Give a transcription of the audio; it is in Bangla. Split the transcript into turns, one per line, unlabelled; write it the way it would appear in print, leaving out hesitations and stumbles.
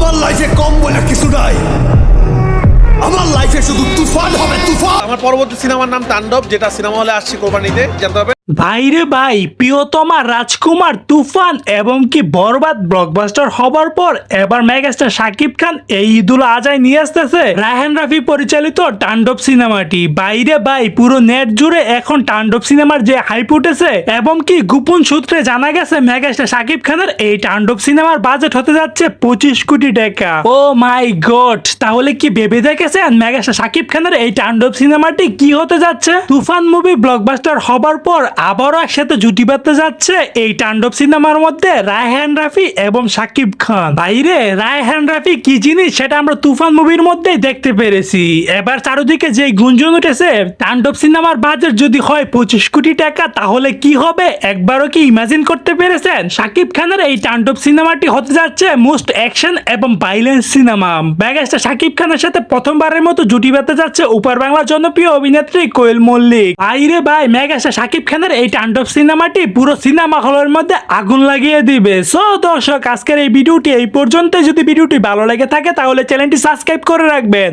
আমার লাইফে কম বলে কিছু নাই, আমার লাইফে শুধু তুফান হবে, তুফান।
আমার পরবর্তী সিনেমার নাম তাণ্ডব, যেটা সিনেমা হলে আসছে কোরবানিতে, জানতে হবে।
ভাইরে ভাই, প্রিয়তমা রাজকুমার তুফান এবং কি বরবাদ ব্লকবাস্টার হবার পর এবার মেগাস্টার শাকিব খান এই ঈদুল আজহায় নিয়ে আসতেছে রায়হান রাফি পরিচালিত তাণ্ডব সিনেমাটি। বাইরে ভাই, পুরো নেট জুড়ে এখন তাণ্ডব সিনেমার যে হাইপ উঠেছে এবং কি গোপন সূত্রে জানা গেছে মেগাস্টার শাকিব খানের এই তাণ্ডব সিনেমার বাজেট হতে যাচ্ছে 25 কোটি টাকা। ও মাই গড, তাহলে কি ভেবে দেখেছেন মেগাস্টার শাকিব খানের এই তাণ্ডব সিনেমাটি কি হতে যাচ্ছে? তুফান মুভি ব্লকবাস্টার হবার পর আবারও একসাথে জুটি বাঁধতে যাচ্ছে এই তাণ্ডব সিনেমার মধ্যে রায়হান রাফি এবং শাকিব খান। বাইরে রায়হান রাফি কি জিনিস সেটা আমরা তুফান মুভির মধ্যেই দেখতে পেরেছি। এবার চারদিকে যে গুঞ্জন উঠেছে তাণ্ডব সিনেমার বাজেট যদি হয় 25 কোটি টাকা, তাহলে কি হবে একবারও কি ইমাজিন করতে পেরেছেন? শাকিব খানের এই তাণ্ডব সিনেমাটি হতে যাচ্ছে মোস্ট অ্যাকশন এবং ভাইলেন্স সিনেমা। মেগাস্টার শাকিব খানের সাথে প্রথমবারের মতো জুটি বাঁধতে যাচ্ছে উপর বাংলার জনপ্রিয় অভিনেত্রী কোয়েল মল্লিক। বাইরে ভাই, মেগাস্টার শাকিব খানের এই তাণ্ডব সিনেমাটি পুরো সিনেমা হলের মধ্যে আগুন লাগিয়ে দিবে। সো দর্শক, আজকের এই ভিডিওটি এই পর্যন্ত। যদি ভিডিওটি ভালো লেগে থাকে তাহলে চ্যানেলটি সাবস্ক্রাইব করে রাখবেন।